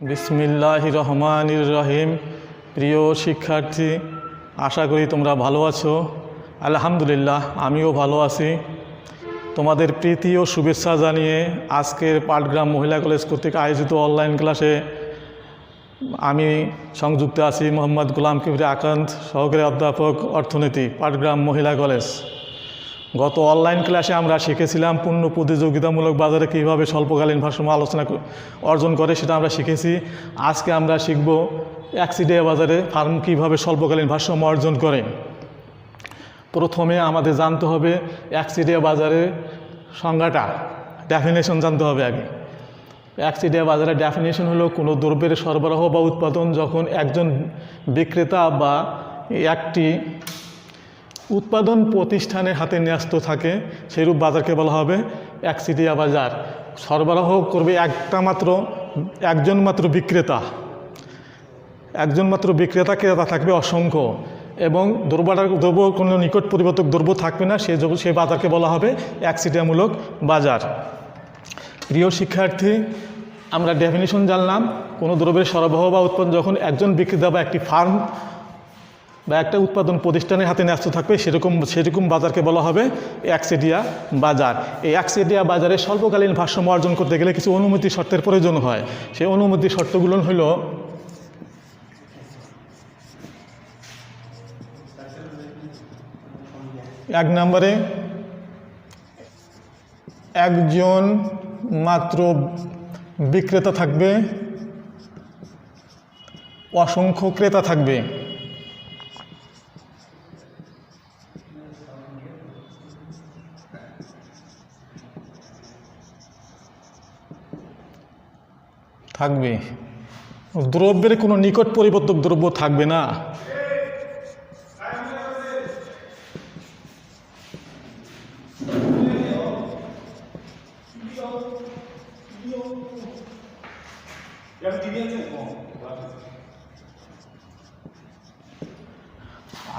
বিসমিল্লাহির রহমানির রহিম। প্রিয় শিক্ষার্থী, আশা করি তোমরা ভালো আছো। আলহামদুলিল্লাহ, আমিও ভালো আছি। তোমাদের প্রীতি ও শুভেচ্ছা জানিয়ে আজকের পাটগ্রাম মহিলা কলেজ কর্তৃক আয়োজিত অনলাইন ক্লাসে আমি সংযুক্ত আছি মোহাম্মদ গোলাম কিবরি আকান্ত, সহকারী অধ্যাপক অর্থনীতি, পাটগ্রাম মহিলা কলেজ। গত অনলাইন ক্লাসে আমরা শিখেছিলাম পূর্ণ প্রতিযোগিতামূলক বাজারে কীভাবে স্বল্পকালীন ভারসাম্য আলোচনা অর্জন করে, সেটা আমরা শিখেছি। আজকে আমরা শিখব একচেটিয়া বাজারে ফার্ম কীভাবে স্বল্পকালীন ভারসাম্য অর্জন করে। প্রথমে আমাদের জানতে হবে একচেটিয়া বাজারের সংজ্ঞাটা, ডেফিনেশন জানতে হবে আগে। একচেটিয়া বাজারের ডেফিনেশন হলো কোনো দ্রব্যের সরবরাহ বা উৎপাদন যখন একজন বিক্রেতা বা একটি উৎপাদন প্রতিষ্ঠানের হাতে ন্যস্ত থাকে, সেইরূপ বাজারকে বলা হবে একচেটিয়া বাজার। সরবরাহ করবে একজন মাত্র বিক্রেতা, ক্রেতা থাকবে অসংখ্য, এবং দ্রব্য কোনো নিকট পরিবর্তক দ্রব্য থাকবে না, সেই বাজারকে বলা হবে একচেটিয়ামূলক বাজার। প্রিয় শিক্ষার্থী, আমরা ডেফিনিশন জানলাম। কোনো দ্রব্যের সরবরাহ বা উৎপাদন যখন একজন বিক্রেতা বা একটি ফার্ম বা একটা উৎপাদন প্রতিষ্ঠানের হাতে ন্যস্ত থাকবে, সেরকম বাজারকে বলা হবে একচেটিয়া বাজার। এই একচেটিয়া বাজারে স্বল্পকালীন ভারসাম্য অর্জন করতে গেলে কিছু অনুমতি শর্তের প্রয়োজন হয়। সেই অনুমতি শর্তগুলো হল: এক নম্বরে, একজন মাত্র বিক্রেতা থাকবে, অসংখ্য ক্রেতা থাকবে। দ্রব্যের কোনো নিকট পরিবর্তক দ্রব্য থাকবে না।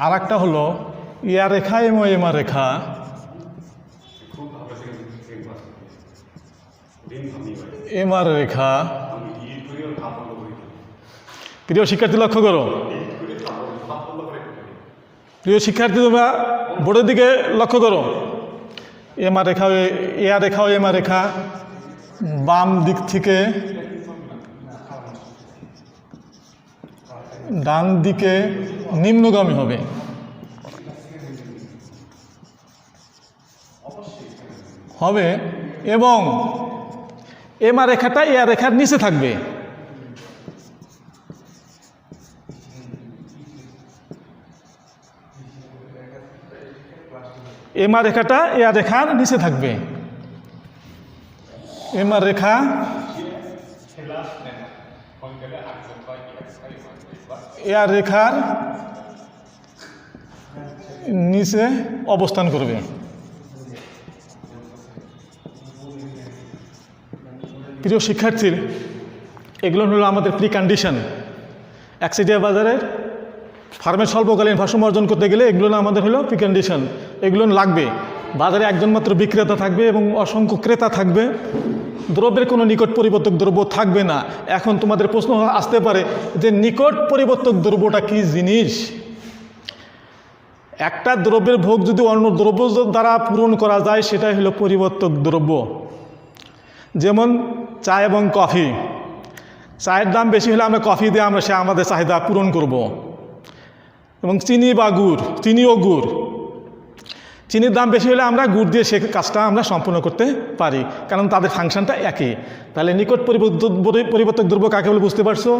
আর একটা হলো ইয়া রেখা এবং এমা রেখা। এমআর রেখা, প্রিয় শিক্ষার্থী লক্ষ্য করো, তোমরা বোর্ডের দিকে লক্ষ্য করো। এমআর রেখা, এয়া রেখা ও এমআর রেখা বাম দিক থেকে ডান দিকে নিম্নগামী হবে এবং এমআর রেখাটা এয়া রেখার নিচে থাকবে। এমআর রেখাটা এয়া রেখার নিচে থাকবে। এমআর রেখা এয়া রেখার নিচে অবস্থান করবে। প্রিয় শিক্ষার্থী, এগুলো হলো আমাদের প্রি কন্ডিশন। একচেটিয়া বাজারের ফার্মের স্বল্পকালীন ভারসাম্য অর্জন করতে গেলে এগুলো আমাদের হলো প্রি কন্ডিশন। এগুলো লাগবে। বাজারে একজন মাত্র বিক্রেতা থাকবে এবং অসংখ্য ক্রেতা থাকবে। দ্রব্যের কোনো নিকট পরিবর্তক দ্রব্য থাকবে না। এখন তোমাদের প্রশ্ন আসতে পারে যে নিকট পরিবর্তক দ্রব্যটা কি জিনিস? একটা দ্রব্যের ভোগ যদি অন্য দ্রব্য দ্বারা পূরণ করা যায়, সেটাই হলো পরিবর্তক দ্রব্য। যেমন চা এবং কফি। চায়ের দাম বেশি হলে আমরা কফি দিয়ে আমাদের চাহিদা পূরণ করব। এবং চিনি বা গুড়, চিনি ও গুড়, চিনির দাম বেশি হলে আমরা গুড় দিয়ে সে কাজটা আমরা সম্পূর্ণ করতে পারি, কারণ তাদের ফাংশনটা একই। তাহলে নিকট পরিবর্তক দ্রব্য কাকে বলে বুঝতে পারছো?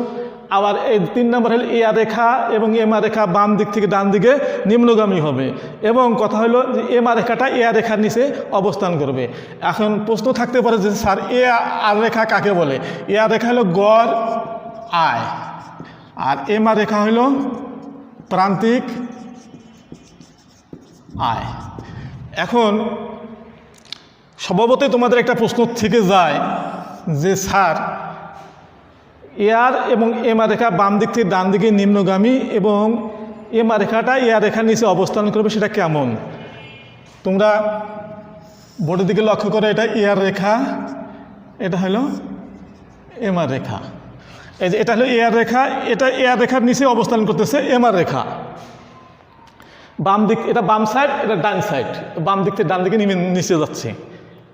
আবার এই 3 নম্বর হলো এয়া রেখা এবং এমআ রেখা বাম দিক থেকে ডান দিকে নিম্নগামী হবে, এবং কথা হলো যে এমআ রেখাটা এয়া রেখার নিচে অবস্থান করবে। এখন প্রশ্ন থাকতে পারে যে স্যার এয়া আর রেখা কাকে বলে? এয়া রেখা হলো গড় আয়, আর এমআ রেখা হলো প্রান্তিক আয়। এখন স্বভাবতই তোমাদের একটা প্রশ্ন থেকে যায় যে স্যার এয়ার এবং এমআ রেখা বাম দিক থেকে ডান দিকে নিম্নগামী এবং এমআ রেখাটা এয়ার রেখার নিচে অবস্থান করবে, সেটা কেমন? তোমরা বোর্ডের দিকে লক্ষ্য করে, এটা এয়ার রেখা, এটা হলো এমআর রেখা। এই যে এটা হলো এআর রেখা, এটা এআর রেখার নিচে অবস্থান করতেছে এমআর রেখা। বাম দিক, এটা বাম সাইড, এটা ডান সাইড। বাম দিক থেকে ডান দিকে নিচে যাচ্ছে,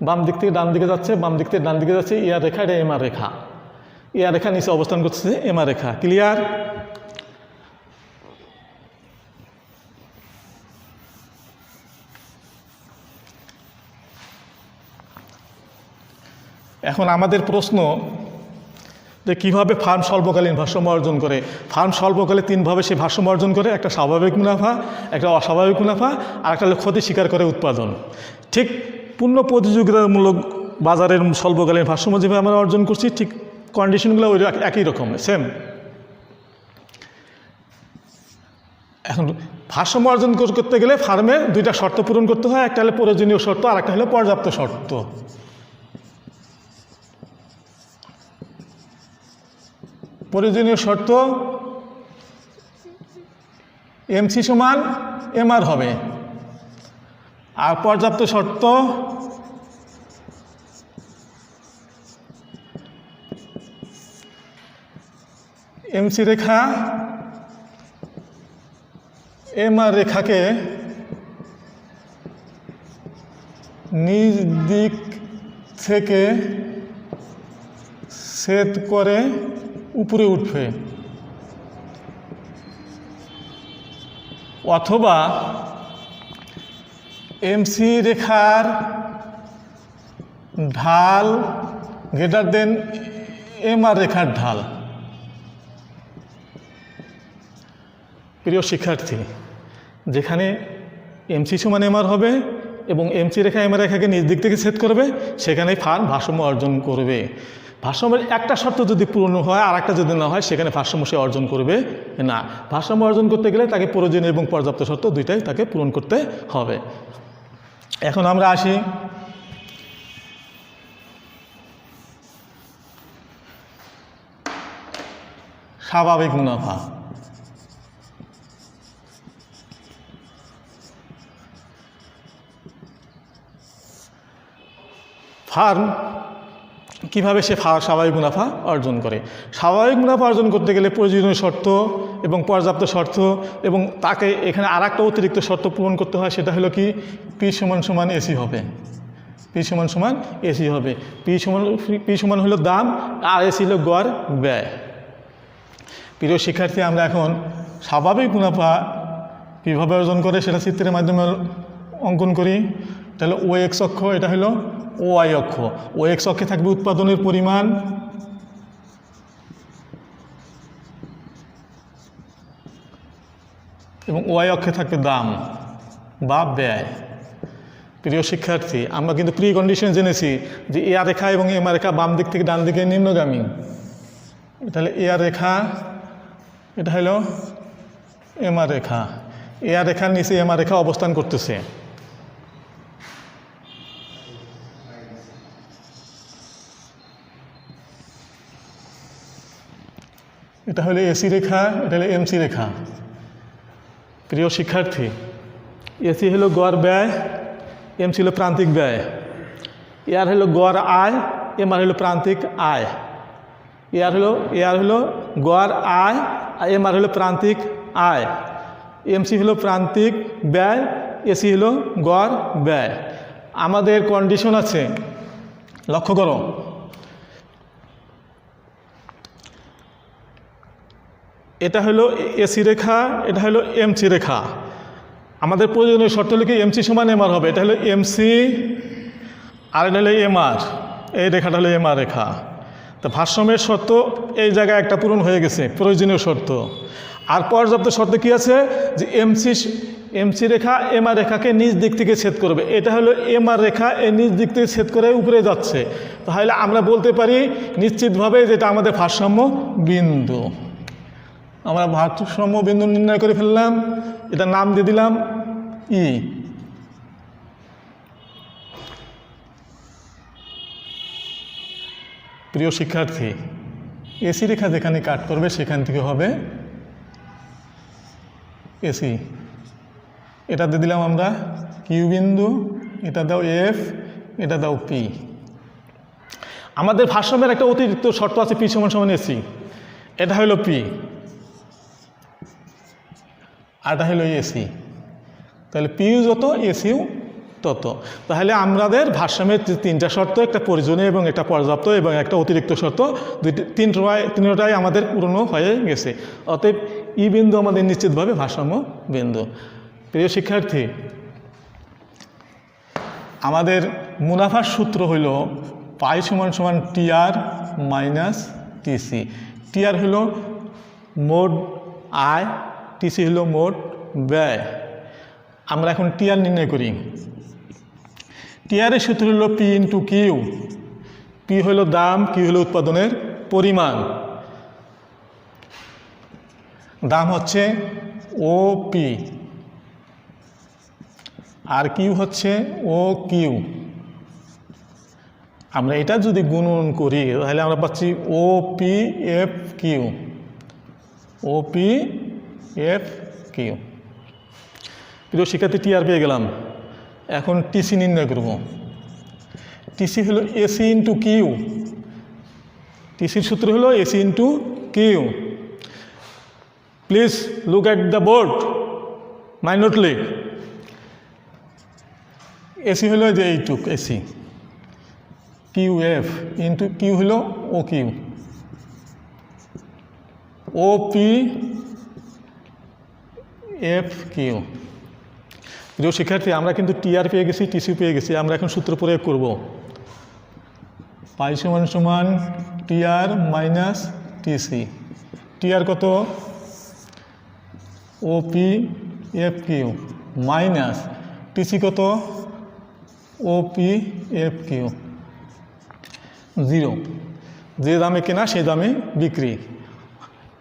বাম দিক থেকে ডান দিকে যাচ্ছে, বাম দিক থেকে ডান দিকে যাচ্ছে। এআর রেখা, এটা এমআর রেখা। এআর রেখা নিচে অবস্থান করতেছে এমআর রেখা। ক্লিয়ার? এখন আমাদের প্রশ্ন যে কীভাবে ফার্ম স্বল্পকালীন ভারসাম্য অর্জন করে। ফার্ম স্বল্পকালে তিনভাবে সে ভারসাম্য অর্জন করে: একটা স্বাভাবিক মুনাফা, একটা অস্বাভাবিক মুনাফা, আর একটা হলো ক্ষতি স্বীকার করে উৎপাদন। ঠিক পূর্ণ প্রতিযোগিতামূলক বাজারের স্বল্পকালীন ভারসাম্য যেভাবে আমরা অর্জন করছি, ঠিক কন্ডিশনগুলো ওই একই রকম, সেম। এখন ভারসাম্য অর্জন করতে গেলে ফার্মের দুইটা শর্ত পূরণ করতে হয়। একটা হলো প্রয়োজনীয় শর্ত, আর একটা হলো পর্যাপ্ত শর্ত। প্রয়োজনীয় শর্ত এমসি সমান এমআর হবে, আর পর্যাপ্ত শর্ত এমসি রেখা এমআর রেখাকে নিজ দিক থেকে ছেদ করে উপরে উঠবে, অথবা এমসি রেখার ঢাল গ্রেটার দেন এমআর রেখার ঢাল। প্রিয় শিক্ষার্থী, যেখানে এমসি সমান এমআর হবে এবং এমসি রেখা এমআর রেখাকে নিজ দিক থেকে ছেদ করবে, সেখানেই ফার্ম ভারসাম্য অর্জন করবে। ভারসাম্যের একটা শর্ত যদি পূর্ণ হয় আর একটা যদি না হয়, সেখানে ভারসাম্য সে অর্জন করবে না। ভারসাম্য অর্জন করতে গেলে তাকে প্রয়োজনীয় এবং পর্যাপ্ত শর্ত দুইটাই তাকে পূরণ করতে হবে। এখন আমরা আসি স্বাভাবিক মুনাফা। ফার্ম কীভাবে সে স্বাভাবিক মুনাফা অর্জন করে? স্বাভাবিক মুনাফা অর্জন করতে গেলে প্রয়োজনীয় শর্ত এবং পর্যাপ্ত শর্ত, এবং তাকে এখানে আর একটা অতিরিক্ত শর্ত পূরণ করতে হয়। সেটা হলো কি, পি সমান সমান এসি হবে। পি সমান সমান এসি হবে। পি সমান হলো দাম, আর এসি হলো গড় ব্যয়। প্রিয় শিক্ষার্থী, আমরা এখন স্বাভাবিক মুনাফা কীভাবে অর্জন করে সেটা চিত্রের মাধ্যমে অঙ্কন করি। এটা হলো ও এক্স অক্ষ, এটা হলো ও ওয়াই অক্ষ। ও এক্স অক্ষে থাকবে উৎপাদনের পরিমাণ, এবং ওয়াই অক্ষে থাকবে দাম বা ব্যয়। প্রিয় শিক্ষার্থী, আমরা কিন্তু প্রি কন্ডিশন জেনেছি যে এআর রেখা এবং এমআর রেখা বাম দিক থেকে ডান দিকে নিম্নগামী। এটা হলো এআর রেখা, এটা হলো এমআর রেখা। এআর রেখার নিচে এমআর রেখা অবস্থান করতেছে। এটা হলো এসি রেখা, এটা হলো এমসি রেখা। প্রিয় শিক্ষার্থী, এসি হলো গড় ব্যয়, এমসি হলো প্রান্তিক ব্যয়। এআর হলো গড় আয়, এমআর হলো প্রান্তিক আয়। এআর হলো গড় আয়, আর এমআর হলো প্রান্তিক আয়। এমসি হলো প্রান্তিক ব্যয়, এসি হলো গড় ব্যয়। আমাদের কন্ডিশন আছে, লক্ষ্য করো, এটা হলো এসি রেখা, এটা হলো এমসি রেখা। আমাদের প্রয়োজনীয় শর্ত হলো কি, এমসি সমান এমআর হবে। এটা হলো এমসি, আর এটা হলো এমআর। এই রেখাটা হলো এমআর রেখা। তো ভারসাম্যের শর্ত এই জায়গায় একটা পূরণ হয়ে গেছে, প্রয়োজনীয় শর্ত। আর পর্যাপ্ত শর্ত কি আছে, যে এমসি রেখা এমআর রেখাকে নিজ দিক থেকে ছেদ করবে। এটা হলো এমআর রেখা, এই নিজ দিক থেকে ছেদ করে উপরে যাচ্ছে। তাহলে আমরা বলতে পারি নিশ্চিতভাবে যেটা আমাদের ভারসাম্য বিন্দু। আমরা ভারসাম্য বিন্দু নির্ণয় করে ফেললাম, এটা নাম দিয়ে দিলাম ই। প্রিয় শিক্ষার্থী, এসি রেখা যেখানে কাট করবে সেখান থেকে হবে এসি। এটা দিয়ে দিলাম আমরা কিউ বিন্দু, এটা দাও এফ, এটা দাও পি। আমাদের ভারসাম্যের একটা অতিরিক্ত শর্ত আছে, পি সমান সমান এসি। এটা হলো পি, আর এটা হলো এসি। তাহলে পিও যত এসিও তত। তাহলে আমাদের ভারসাম্যের তিনটা শর্ত, একটা প্রয়োজনীয় এবং একটা পর্যাপ্ত এবং একটা অতিরিক্ত শর্ত, তিনটাই আমাদের পূর্ণ হয়ে গেছে। অতএব ই বিন্দু আমাদের নিশ্চিতভাবে ভারসাম্য বিন্দু। প্রিয় শিক্ষার্থী, আমাদের মুনাফার সূত্র হইল পাই সমান সমান টিআর মাইনাস টিসি। টিআর হইল মোট আয়, টিসি হইল মোট ব্যয়। আমরা এখন টিআর নির্ণয় করি। টিআরের সূত্র হইল পি ইন্টু কিউ। পি হইল দাম, কিউ হইল উৎপাদনের পরিমাণ। দাম হচ্ছে ও পি আর কিউ হচ্ছে ও কিউ। আমরা এটা যদি গুণন করি তাহলে আমরা পাচ্ছি O P F Q, O P F Q. প্রিয় শিক্ষার্থী, টিআর পেয়ে গেলাম। এখন টিসি নির্ণয় করব। টিসি হলো এসি ইন্টু কিউ। টিসির সূত্র হলো AC into Q. Please look at the board minutely. AC হলো যে এইটুক AC, Q F into Q হলো O Q, O P F Q. প্রিয় শিক্ষার্থী, আমরা কিন্তু টিআর পেয়ে গেছি, টিসি পেয়ে গেছি। আমরা এখন সূত্র প্রয়োগ করব। পাই সমান সমান টিআর মাইনাস টিসি। টিআর কত? O P F Q minus TC কত? O P F Q. 0, যে দামে কেনা সেই দামে বিক্রি।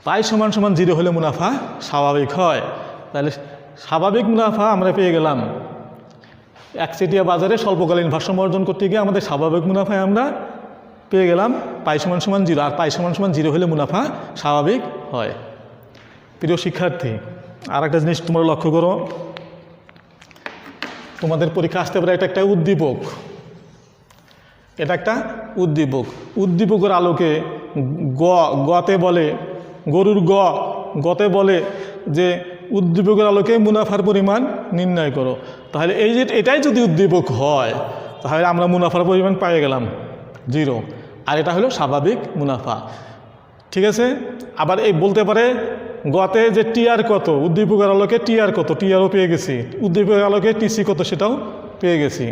পাই সমান সমান 0 হলে মুনাফা স্বাভাবিক হয়। তাহলে স্বাভাবিক মুনাফা আমরা পেয়ে গেলাম। একচেটিয়া বাজারে স্বল্পকালীন ভারসাম্য অর্জন করতে গিয়ে আমাদের স্বাভাবিক মুনাফায় আমরা পেয়ে গেলাম পাই সমান সমান 0। আর পাই সমান সমান 0 হলে মুনাফা স্বাভাবিক হয়। প্রিয় শিক্ষার্থী, আর একটা জিনিস তোমরা লক্ষ্য করো, তোমাদের পরীক্ষা আসতে পারে এটা একটা উদ্দীপক। এটা একটা উদ্দীপক। উদ্দীপকের আলোকে গতে বলে, গরুর গতে বলে যে উদ্দীপকের আলোকে মুনাফার পরিমাণ নির্ণয় করো। তাহলে এই যে এটাই যদি উদ্দীপক হয় তাহলে আমরা মুনাফার পরিমাণ পেয়ে গেলাম 0। আর এটা হলো স্বাভাবিক মুনাফা। ঠিক আছে? আবার এই বলতে পারে গতে যে টিআর কত, উদ্দীপকের আলোকে টিআর কত, টিআরও পেয়ে গেছি। উদ্দীপকের আলোকে টিসি কত সেটাও পেয়ে গেছি।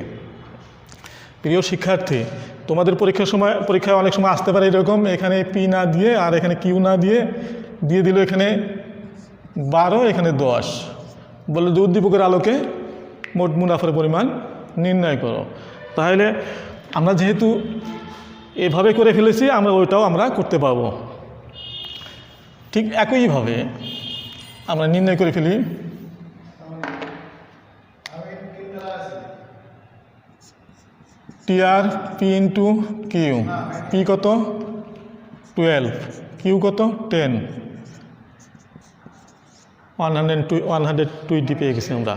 প্রিয় শিক্ষার্থী, তোমাদের পরীক্ষায় অনেক সময় আসতে পারে এরকম, এখানে পি না দিয়ে আর এখানে কিউ না দিয়ে দিল এখানে 12, এখানে 10, বলে যে উদ্দীপকের আলোকে মোট মুনাফার পরিমাণ নির্ণয় করো। তাহলে আমরা যেহেতু এভাবে করে ফেলেছি, আমরা ওইটাও আমরা করতে পারবো। ঠিক একইভাবে আমরা নির্ণয় করে ফেলি TR P into Q. P কত? 12, কিউ কত? 10, 120 পেয়ে গেছি আমরা।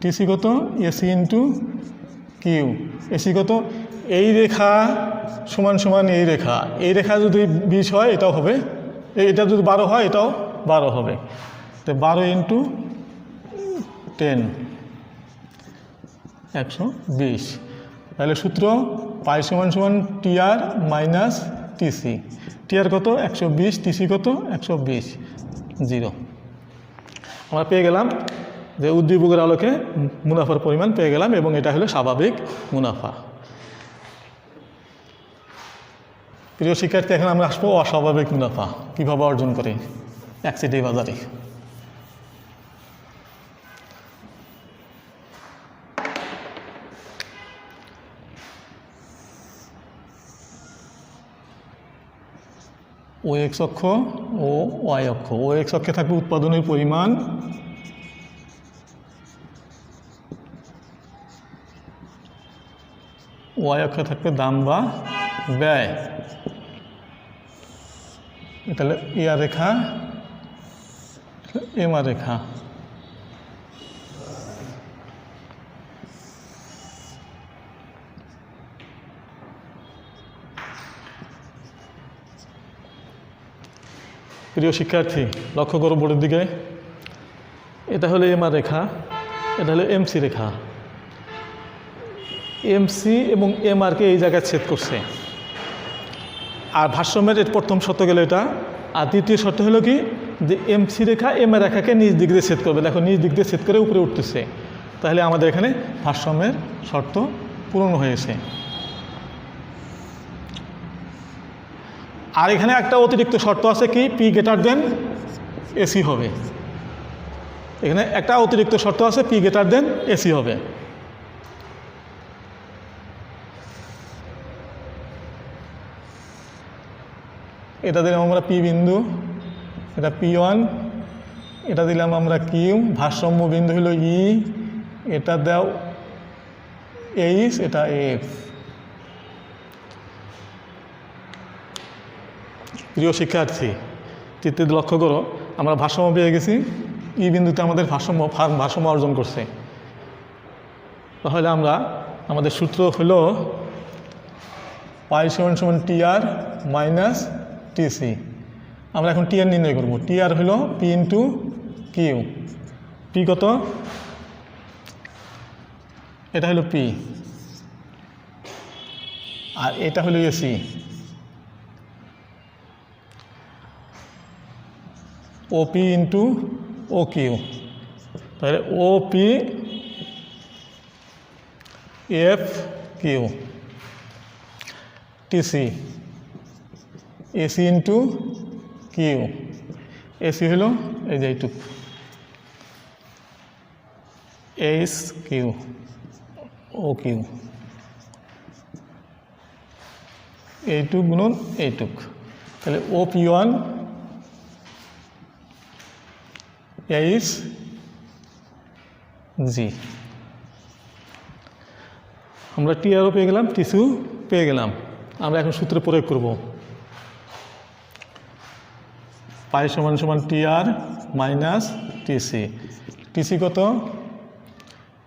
টিসি কত? AC into Q. এসি কত? এই রেখা সমান সমান এই রেখা। এই রেখা যদি 20 হয় এটাও হবে, এটা যদি 12 হয় এটাও 12 হবে। তো 12 ইন্টু 10, 120। তাহলে সূত্র পাই সমান সমান টিআর মাইনাস টিসি। টিআর কত? 120, টিসি কত? 120, 0। আমরা পেয়ে গেলাম যে উদ্দীপকের আলোকে মুনাফার পরিমাণ পেয়ে গেলাম, এবং এটা হলো স্বাভাবিক মুনাফা। প্রিয় শিক্ষার্থী, এখন আমরা আসবো অস্বাভাবিক মুনাফা কীভাবে অর্জন করে একচেটিয়া বাজারে। ও এক্স অক্ষ ও ওয়াই অক্ষ। ও এক্স অক্ষে থাকবে উৎপাদনের পরিমাণ, ওয়াই অক্ষে থাকবে দাম বা ব্যয়। তাহলে ইয়ার রেখা, এমআর রেখা। প্রিয় শিক্ষার্থী, লক্ষ্য করো বোর্ডের দিকে। এটা হলো এমআর রেখা, এটা হলো এমসি রেখা। এমসি এবং এমআরকে এই জায়গায় ছেদ করছে। আর ভারসাম্যের এর প্রথম শর্ত গেল এটা। আর দ্বিতীয় শর্ত হলো কি, যে এমসি রেখা এমআর রেখাকে নিজ দিক দিয়ে ছেদ করবে। দেখো নিজ দিক দিয়ে ছেদ করে উপরে উঠতেছে, তাহলে আমাদের এখানে ভারসাম্যের শর্ত পূরণ হয়েছে। আর এখানে একটা অতিরিক্ত শর্ত আছে কি, পি গ্রেটার দেন এসি হবে। এখানে একটা অতিরিক্ত শর্ত আছে, পি গ্রেটার দেন এসি হবে। এটা দিলাম আমরা পি বিন্দু, এটা P1, এটা দিলাম আমরা কিউ, ভারসাম্য বিন্দু হলো ই, এটা দাও এইচ, এটা এফ। প্রিয় শিক্ষার্থী, চিত্রে লক্ষ্য করো, আমরা ভারসাম্য পেয়ে গেছি। ই বিন্দুতে আমাদের ভারসাম্য অর্জন করছে। তাহলে আমরা আমাদের সূত্র হলো পাই সমান সমান টিআর মাইনাস টিসি। আমরা এখন টিআর নির্ণয় করব। টিআর হলো পি ইন্টু কিউ। পি কত? এটা হলো পি, আর এটা হলো AC. O P into O Q, তাহলে O P F Q. TC AC into Q. AC হলো এই যে এইটুক, এইচ কিউ ও কিউ, এইটুক গুণন এইটুক, তাহলে ও P1 এইচ জি। আমরা টিআরও পেয়ে গেলাম, টিসিও পেয়ে গেলাম। আমরা এখন সূত্রে প্রয়োগ করব। পাই সমান সমান টিআর মাইনাস টিসি। টিসি কত?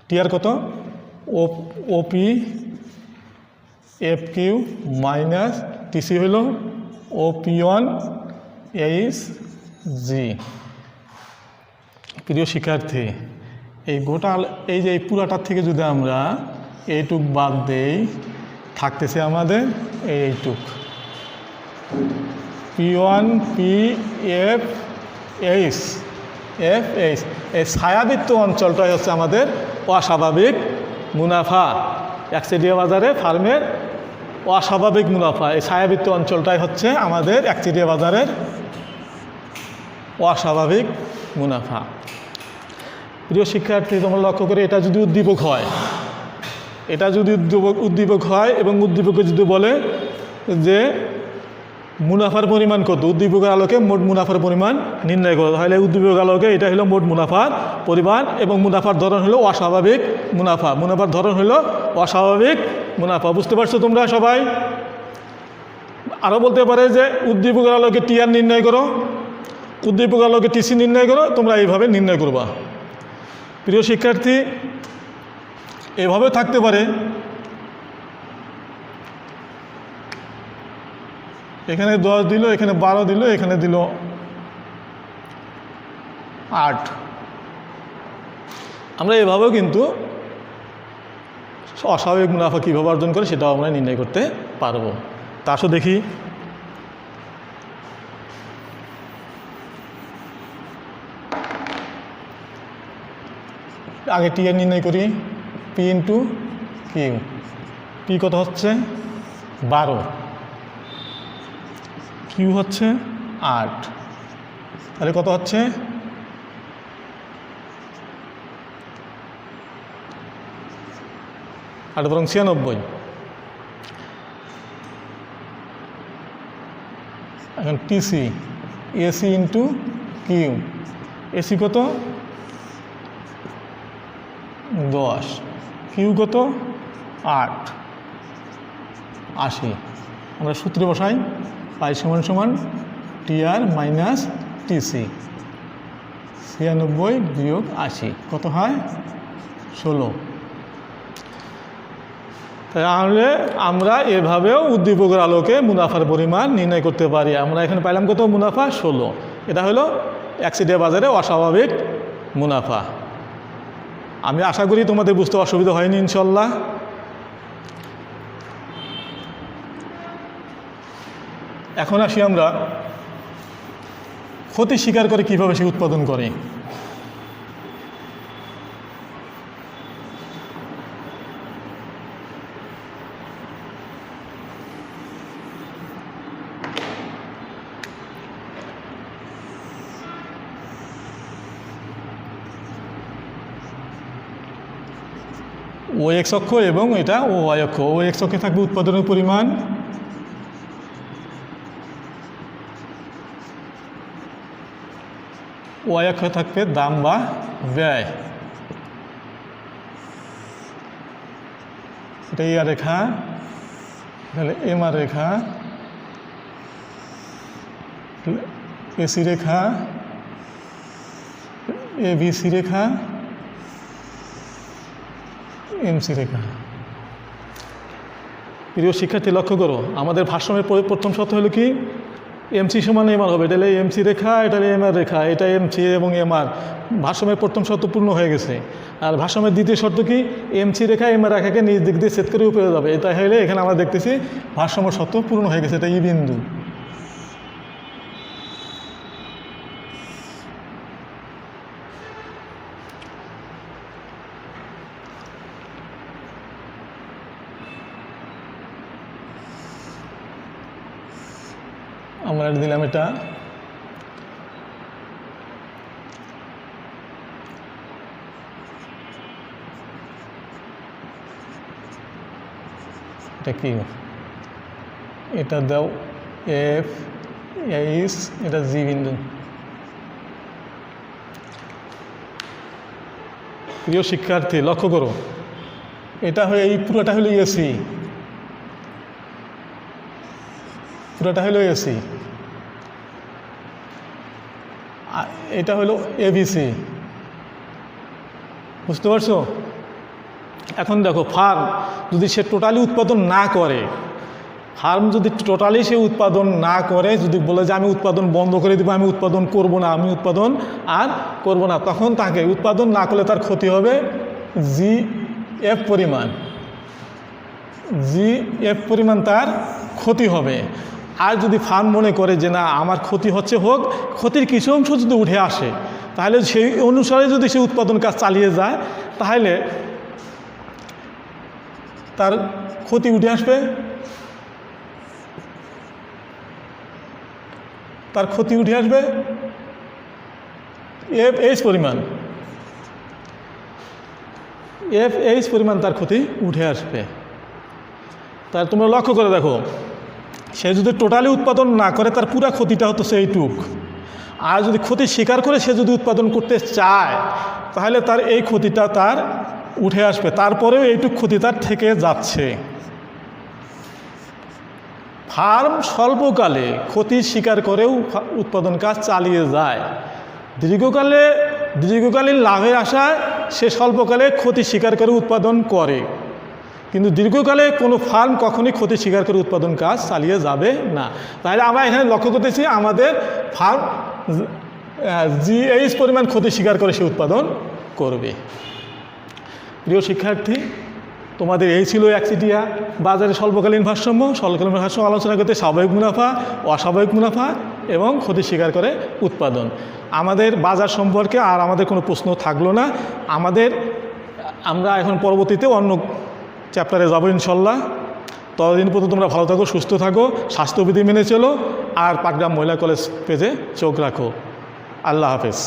টিআর কত? O P F Q minus TC হল ও P1 এইচ জি। প্রিয় শিক্ষার্থী, এই গোটা এই যে এই পুরাটার থেকে যদি আমরা এইটুক বাদ দেই, থাকতেছে আমাদের এইটুক P1 P F H F H. এই ছায়াবৃত্ত অঞ্চলটাই হচ্ছে আমাদের অস্বাভাবিক মুনাফা। একচেটিয়া বাজারে ফার্মের অস্বাভাবিক মুনাফা, এই ছায়াবৃত্ত অঞ্চলটাই হচ্ছে আমাদের একচেটিয়া বাজারের অস্বাভাবিক মুনাফা। প্রিয় শিক্ষার্থী, তোমরা লক্ষ্য করে, এটা যদি উদ্দীপক হয়, এটা যদি উদ্দীপক হয় এবং উদ্দীপকে যদি বলে যে মুনাফার পরিমাণ কত, উদ্দীপকের আলোকে মোট মুনাফার পরিমাণ নির্ণয় করো, তাহলে উদ্দীপকের আলোকে এটা হলো মোট মুনাফার পরিমাণ এবং মুনাফার ধরন হলো অস্বাভাবিক মুনাফা। মুনাফার ধরন হলো অস্বাভাবিক মুনাফা। বুঝতে পারছো তোমরা সবাই? আরও বলতে পারে যে উদ্দীপকের আলোকে টিআর নির্ণয় করো, উদ্দীপকের আলোকে টিসি নির্ণয় করো। তোমরা এইভাবে নির্ণয় করবা। প্রিয় শিক্ষার্থী, এভাবে থাকতে পারে। এখানে 10 দিল, এখানে 12 দিল, এখানে দিল 8। আমরা এভাবেও কিন্তু অস্বাভাবিক মুনাফা কীভাবে অর্জন করে সেটাও আমরা নির্ণয় করতে পারবো। তা আসো দেখি। আগে টিআর নির্ণয় করি। P into Q. পি কত হচ্ছে? 12। কিউ হচ্ছে 8। তাহলে কত হচ্ছে? 8 বরং 96। এখন TC AC into Q. AC কত? 10। কিউ কত? 8। 80। আমরা সূত্রে বসাই। পাই সমান সমান টিআর মাইনাস টিসি। 96 বিয়োগ 80 কত হয়? 16। তাহলে আমরা এভাবেও উদ্দীপকের আলোকে মুনাফার পরিমাণ নির্ণয় করতে পারি। আমরা এখানে পাইলাম কত? মুনাফা 16। এটা হলো একচেটিয়া বাজারে অস্বাভাবিক মুনাফা। আমি আশা করি তোমাদের বুঝতে অসুবিধা হয়নি ইনশাল্লাহ। এখন আসি আমরা ক্ষতি স্বীকার করে কীভাবে সে উৎপাদন করে। ও এক্স অক্ষ এবং এটা ও ওয়াই অক্ষ। ও এক্স অক্ষে থাকবে উৎপাদনের পরিমাণ, ওয়াই অক্ষে থাকবে দাম বা ব্যয়। এটা ইয়ার রেখা, তাহলে M R Rekha, AC Rekha, A B C Rekha, MC রেখা। প্রিয় শিক্ষার্থী লক্ষ্য করো, আমাদের ভারসাম্যের প্রথম শর্ত হলো কি, এমসি সমান এমআর হবে। এটা হলে এমসি রেখা, এটা এমআর রেখা, এটা এমসি এবং এমআর। ভারসাম্যের প্রথম শর্ত পূর্ণ হয়ে গেছে। আর ভারসাম্যের দ্বিতীয় শর্ত কি, এমসি রেখা এমআর রেখাকে নিজ দিক দিয়ে ছেদ করে উপরে যাবে। এটা হলে এখানে আমরা দেখতেছি ভারসাম্য শর্ত পূর্ণ হয়ে গেছে। এটা ই বিন্দু। আমরা দিলাম এটা কি, এটা দাও এফ এইচ, এটা জি বিন্দু। প্রিয় শিক্ষার্থী লক্ষ্য করো, এটা হয়ে এই পুরোটা হলো এসি, পুরোটা হলো এসি, এটা হলো এবিসি। বুঝতে পারছো? এখন দেখো, ফার্ম যদি সে টোটালি উৎপাদন না করে, ফার্ম যদি টোটালি সে উৎপাদন না করে, যদি বলে যে আমি উৎপাদন বন্ধ করে দেবো, আমি উৎপাদন করব না, আমি উৎপাদন আর করব না, তখন তাকে উৎপাদন না করলে তার ক্ষতি হবে জি এফ পরিমাণ, জি এফ পরিমাণ তার ক্ষতি হবে। আর যদি ফার্ম মনে করে যে না আমার ক্ষতি হচ্ছে, হোক, ক্ষতির কিছু অংশ যদি উঠে আসে, তাহলে সেই অনুসারে যদি সে উৎপাদন কাজ চালিয়ে যায়, তাহলে তার ক্ষতি উঠে আসবে, তার ক্ষতি উঠে আসবে এফ এইচ পরিমাণ, এফ এইচ পরিমাণ তার ক্ষতি উঠে আসবে। তার তোমরা লক্ষ্য করে দেখো, সে যদি টোটালি উৎপাদন না করে, তার পুরা ক্ষতিটা হতো সেইটুক। আর যদি ক্ষতি স্বীকার করে সে যদি উৎপাদন করতে চায়, তাহলে তার এই ক্ষতিটা তার উঠে আসবে, তারপরেও এইটুক ক্ষতি তার থেকে যাচ্ছে। ফার্ম স্বল্পকালে ক্ষতি স্বীকার করেও উৎপাদন কাজ চালিয়ে যায়। দীর্ঘকালীন লাভের আশায় সে স্বল্পকালে ক্ষতি স্বীকার করে উৎপাদন করে, কিন্তু দীর্ঘকালে কোনো ফার্ম কখনোই ক্ষতি স্বীকার করে উৎপাদন কাজ চালিয়ে যাবে না। তাহলে আমরা এখানে লক্ষ্য করতেছি আমাদের ফার্ম জিএইচ পরিমাণ ক্ষতি স্বীকার করে সে উৎপাদন করবে। প্রিয় শিক্ষার্থী, তোমাদের এই ছিল একচেটিয়া বাজারে স্বল্পকালীন ভারসাম্য। স্বল্পকালীন ভারসাম্য আলোচনা করতে স্বাভাবিক মুনাফা, অস্বাভাবিক মুনাফা এবং ক্ষতি স্বীকার করে উৎপাদন। আমাদের বাজার সম্পর্কে আর আমাদের কোনো প্রশ্ন থাকলো না। আমরা এখন পরবর্তীতে অন্য চ্যাপ্টারে যাবো ইনশাল্লাহ। ততদিন পর্যন্ত তোমরা ভালো থাকো, সুস্থ থাকো, স্বাস্থ্যবিধি মেনে চলো, আর পাটগ্রাম মহিলা কলেজ পেজে চোখ রাখো। আল্লাহ হাফেজ।